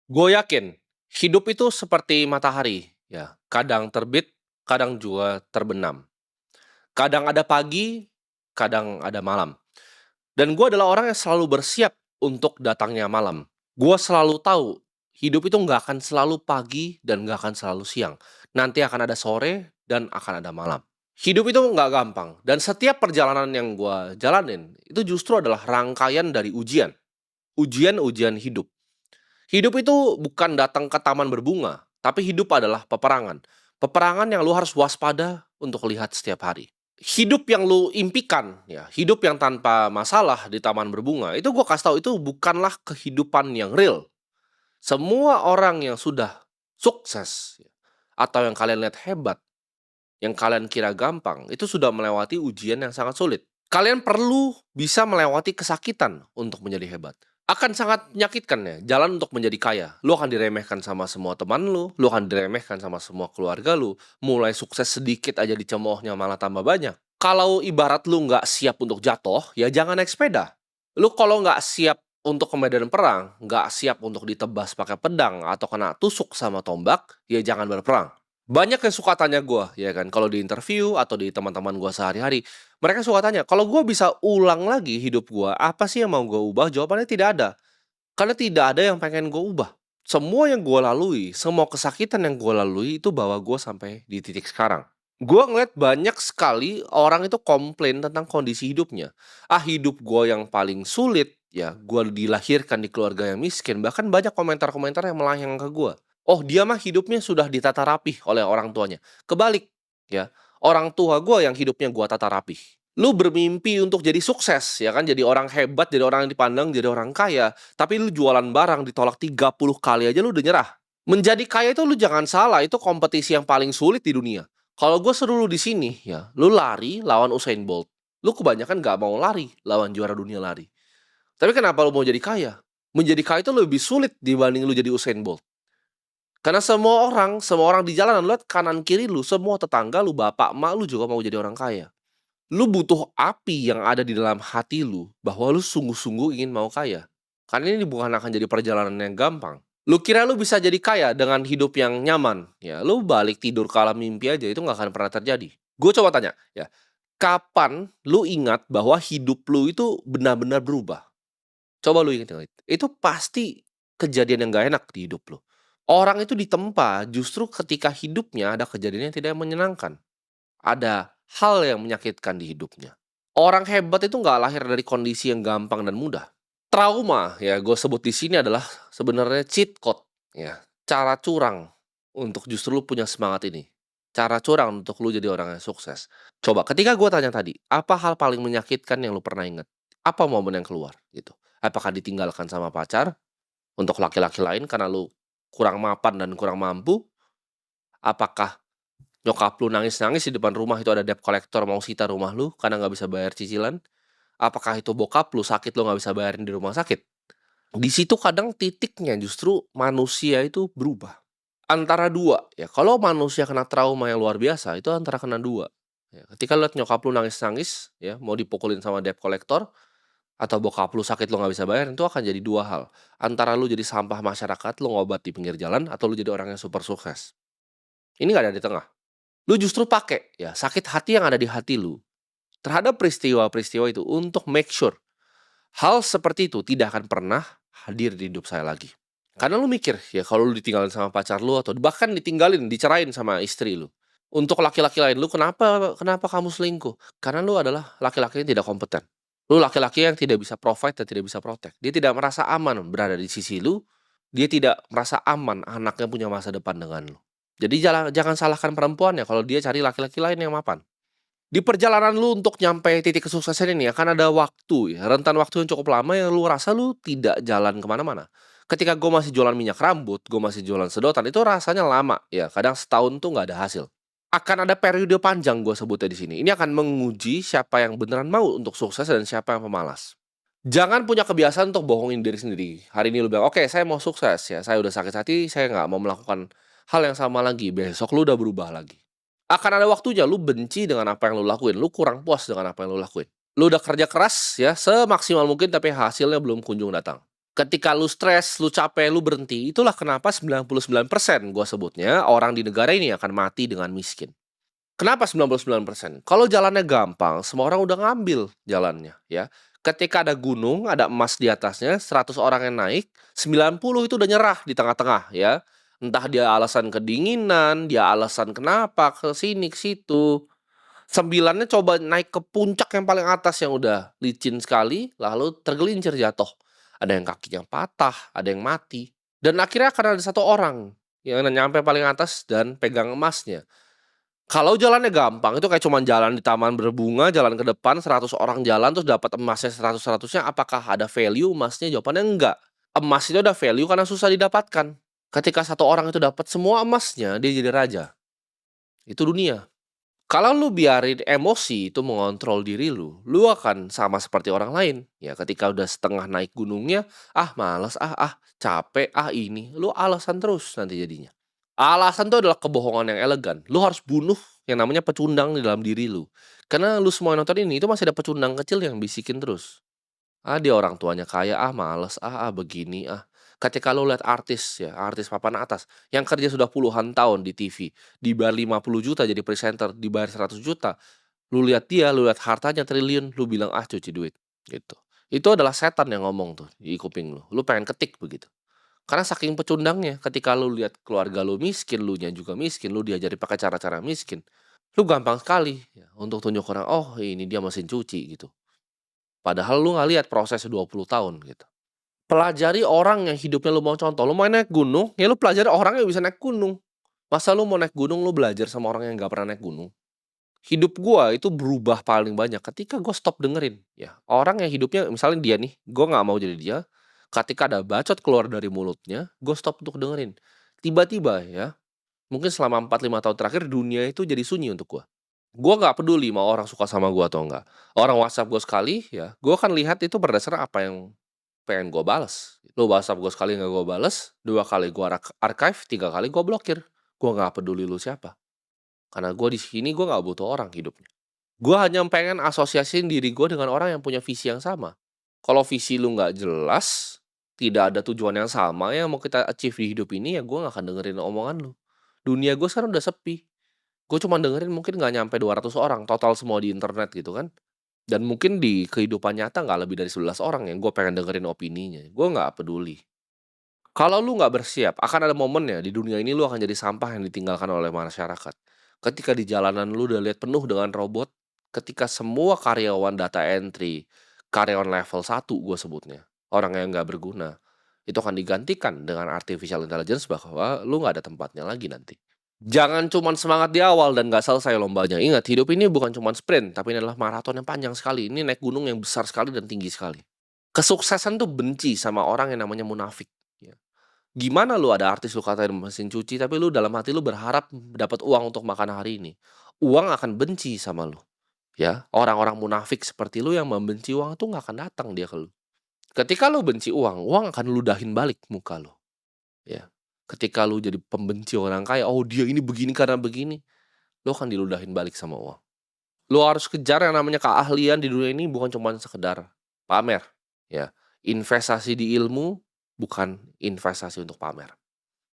Gue yakin, hidup itu seperti matahari, ya. Kadang terbit, kadang juga terbenam. Kadang ada pagi, kadang ada malam. Dan gue adalah orang yang selalu bersiap untuk datangnya malam. Gue selalu tahu, hidup itu nggak akan selalu pagi dan nggak akan selalu siang. Nanti akan ada sore dan akan ada malam. Hidup itu nggak gampang, dan setiap perjalanan yang gue jalanin, itu justru adalah rangkaian dari ujian. Ujian-ujian hidup. Hidup itu bukan datang ke taman berbunga, tapi hidup adalah peperangan. Peperangan yang lu harus waspada untuk lihat setiap hari. Hidup yang lu impikan, ya, hidup yang tanpa masalah di taman berbunga, itu gua kasih tahu itu bukanlah kehidupan yang real. Semua orang yang sudah sukses, ya, atau yang kalian lihat hebat, yang kalian kira gampang, itu sudah melewati ujian yang sangat sulit. Kalian perlu bisa melewati kesakitan untuk menjadi hebat. Akan sangat menyakitkan ya, jalan untuk menjadi kaya. Lu akan diremehkan sama semua teman lu akan diremehkan sama semua keluarga lu, mulai sukses sedikit aja dicemoohnya malah tambah banyak. Kalau ibarat lu nggak siap untuk jatuh, ya jangan naik sepeda. Lu kalau nggak siap untuk ke medan perang, nggak siap untuk ditebas pakai pedang atau kena tusuk sama tombak, ya jangan berperang. Banyak yang suka tanya gue, ya kan, kalau di interview atau di teman-teman gue sehari-hari, mereka suka tanya, "Kalau gue bisa ulang lagi hidup gue, apa sih yang mau gue ubah?" Jawabannya tidak ada. Karena tidak ada yang pengen gue ubah. Semua yang gue lalui, semua kesakitan yang gue lalui itu bawa gue sampai di titik sekarang. Gue ngeliat banyak sekali orang itu komplain tentang kondisi hidupnya. Ah, hidup gue yang paling sulit, ya gue dilahirkan di keluarga yang miskin. Bahkan banyak komentar-komentar yang melayang ke gue. Oh, dia mah hidupnya sudah ditata rapih oleh orang tuanya. Kebalik, ya. Orang tua gue yang hidupnya gue tata rapih. Lu bermimpi untuk jadi sukses, ya kan, jadi orang hebat, jadi orang yang dipandang, jadi orang kaya, tapi lu jualan barang ditolak 30 kali aja lu udah nyerah. Menjadi kaya itu lu jangan salah, itu kompetisi yang paling sulit di dunia. Kalau gue suruh lu di sini, ya, lu lari lawan Usain Bolt. Lu kebanyakan nggak mau lari lawan juara dunia lari. Tapi kenapa lu mau jadi kaya? Menjadi kaya itu lebih sulit dibanding lu jadi Usain Bolt. Karena semua orang di jalanan, lu lihat kanan kiri lu, semua tetangga lu, bapak, emak lu juga mau jadi orang kaya. Lu butuh api yang ada di dalam hati lu, bahwa lu sungguh-sungguh ingin mau kaya. Karena ini bukan akan jadi perjalanan yang gampang. Lu kira lu bisa jadi kaya dengan hidup yang nyaman, ya lu balik tidur ke alam mimpi aja, itu nggak akan pernah terjadi. Gue coba tanya, ya, kapan lu ingat bahwa hidup lu itu benar-benar berubah? Coba lu ingat-ingat, itu pasti kejadian yang nggak enak di hidup lu. Orang itu ditempa justru ketika hidupnya ada kejadian yang tidak menyenangkan. Ada hal yang menyakitkan di hidupnya. Orang hebat itu nggak lahir dari kondisi yang gampang dan mudah. Trauma, ya gue sebut di sini adalah sebenarnya cheat code, ya. Cara curang untuk justru lu punya semangat ini. Cara curang untuk lu jadi orang yang sukses. Coba ketika gue tanya tadi, apa hal paling menyakitkan yang lu pernah ingat? Apa momen yang keluar gitu? Apakah ditinggalkan sama pacar untuk laki-laki lain karena lu kurang mapan dan kurang mampu? Apakah nyokap lu nangis-nangis di depan rumah itu ada debt collector mau sita rumah lu karena nggak bisa bayar cicilan? Apakah itu bokap lu sakit lu nggak bisa bayarin di rumah sakit? Di situ kadang titiknya justru manusia itu berubah. Antara dua, ya kalau manusia kena trauma yang luar biasa, itu antara kena dua. Ya, ketika lihat nyokap lu nangis-nangis, ya mau dipukulin sama debt collector, atau bokap lu sakit lu nggak bisa bayar, itu akan jadi dua hal. Antara lu jadi sampah masyarakat, lu ngobat di pinggir jalan, atau lu jadi orang yang super sukses. Ini nggak ada di tengah. Lu justru pakai ya sakit hati yang ada di hati lu terhadap peristiwa-peristiwa itu untuk make sure hal seperti itu tidak akan pernah hadir di hidup saya lagi. Karena lu mikir ya kalau lu ditinggalin sama pacar lu atau bahkan ditinggalin, dicerain sama istri lu. Untuk laki-laki lain, lu kenapa kenapa kamu selingkuh? Karena lu adalah laki-laki yang tidak kompeten. Lu laki-laki yang tidak bisa provide dan tidak bisa protect. Dia tidak merasa aman berada di sisi lu. Dia tidak merasa aman anaknya punya masa depan dengan lu. Jadi jangan salahkan perempuan ya kalau dia cari laki-laki lain yang mapan. Di perjalanan lu untuk nyampe titik kesuksesan ini akan ada waktu ya, rentan waktu yang cukup lama yang lu rasa lu tidak jalan kemana mana. Ketika gue masih jualan minyak rambut, gue masih jualan sedotan, itu rasanya lama ya, kadang setahun tuh nggak ada hasil. Akan ada periode panjang gue sebutnya di sini. Ini akan menguji siapa yang beneran mau untuk sukses dan siapa yang pemalas. Jangan punya kebiasaan untuk bohongin diri sendiri. Hari ini lu bilang, "Oke, saya mau sukses ya, saya udah sakit hati, saya nggak mau melakukan hal yang sama lagi." Besok lu udah berubah lagi. Akan ada waktunya lu benci dengan apa yang lu lakuin, lu kurang puas dengan apa yang lu lakuin. Lu udah kerja keras ya, semaksimal mungkin tapi hasilnya belum kunjung datang. Ketika lu stres, lu capek, lu berhenti, itulah kenapa 99% gua sebutnya orang di negara ini akan mati dengan miskin. Kenapa 99%? Kalau jalannya gampang, semua orang udah ngambil jalannya, ya. Ketika ada gunung, ada emas di atasnya, 100 orang yang naik, 90 itu udah nyerah di tengah-tengah, ya. Entah dia alasan kedinginan, dia alasan kenapa, ke sini, ke situ. 9-nya coba naik ke puncak yang paling atas yang udah licin sekali, lalu tergelincir jatuh. Ada yang kakinya patah, ada yang mati. Dan akhirnya akan ada satu orang yang nyampe paling atas dan pegang emasnya. Kalau jalannya gampang, itu kayak cuman jalan di taman berbunga, jalan ke depan 100 orang jalan terus dapat emasnya 100-100-nya, apakah ada value emasnya? Jawabannya enggak. Emas itu ada value karena susah didapatkan. Ketika satu orang itu dapat semua emasnya, dia jadi raja. Itu dunia. Kalau lu biarin emosi itu mengontrol diri lu akan sama seperti orang lain. Ya ketika udah setengah naik gunungnya, "Ah males capek, ini." Lu alasan terus nanti jadinya. Alasan itu adalah kebohongan yang elegan. Lu harus bunuh yang namanya pecundang di dalam diri lu. Karena lu semua yang nonton ini, itu masih ada pecundang kecil yang bisikin terus. Dia orang tuanya kaya, males, begini, Ketika lu lihat artis ya, artis papan atas, yang kerja sudah puluhan tahun di TV, dibayar 50 juta jadi presenter, dibayar 100 juta, lu lihat dia, lu lihat hartanya triliun, lu bilang, cuci duit, gitu. Itu adalah setan yang ngomong tuh di kuping lu, lu pengen ketik begitu. Karena saking pecundangnya, ketika lu lihat keluarga lu miskin, lu nya juga miskin, lu diajari pakai cara-cara miskin, lu gampang sekali ya untuk tunjuk orang, "Oh ini dia mesin cuci," gitu. Padahal lu nggak lihat prosesnya 20 tahun gitu. Pelajari orang yang hidupnya lu mau contoh, lu mau naik gunung, ya lu pelajari orang yang bisa naik gunung. Masa lu mau naik gunung, lu belajar sama orang yang nggak pernah naik gunung? Hidup gua itu berubah paling banyak ketika gua stop dengerin, ya. Orang yang hidupnya misalnya dia nih, gua nggak mau jadi dia, ketika ada bacot keluar dari mulutnya, gua stop untuk dengerin. Tiba-tiba ya, mungkin selama 4, 5 tahun terakhir dunia itu jadi sunyi untuk gua. Gua nggak peduli mau orang suka sama gua atau enggak. Orang WhatsApp gua sekali, ya, gua akan lihat itu berdasarkan apa yang pengen gua bales. Lu WhatsApp gua sekali nggak gua bales, 2 kali gua archive, 3 kali gua blokir. Gua nggak peduli lu siapa. Karena gua di sini gua nggak butuh orang hidupnya. Gua hanya pengen asosiasiin diri gua dengan orang yang punya visi yang sama. Kalau visi lu nggak jelas, tidak ada tujuan yang sama yang mau kita achieve di hidup ini, ya gua nggak akan dengerin omongan lu. Dunia gua sekarang udah sepi. Gue cuma dengerin mungkin nggak nyampe 200 orang total semua di internet gitu kan. Dan mungkin di kehidupan nyata nggak lebih dari 11 orang yang gue pengen dengerin opininya. Gue nggak peduli. Kalau lu nggak bersiap, akan ada momennya di dunia ini lu akan jadi sampah yang ditinggalkan oleh masyarakat. Ketika di jalanan lu udah lihat penuh dengan robot, ketika semua karyawan data entry, karyawan level 1 gue sebutnya, orang yang nggak berguna, itu akan digantikan dengan artificial intelligence bahwa lu nggak ada tempatnya lagi nanti. Jangan cuman semangat di awal dan nggak selesai lombanya. Ingat, hidup ini bukan cuman sprint, tapi ini adalah maraton yang panjang sekali. Ini naik gunung yang besar sekali dan tinggi sekali. Kesuksesan tuh benci sama orang yang namanya munafik, ya. Gimana lu ada artis lu katain mesin cuci, tapi lu dalam hati lu berharap dapat uang untuk makan hari ini. Uang akan benci sama lu, ya. Orang-orang munafik seperti lu yang membenci uang tuh nggak akan datang dia ke lu. Ketika lu benci uang, uang akan ludahin balik muka lu, ya. Ketika lu jadi pembenci orang kaya, "Oh dia ini begini karena begini." Lo akan diludahin balik sama uang. Lo harus kejar yang namanya keahlian di dunia ini bukan cuman sekedar pamer, ya. Investasi di ilmu bukan investasi untuk pamer.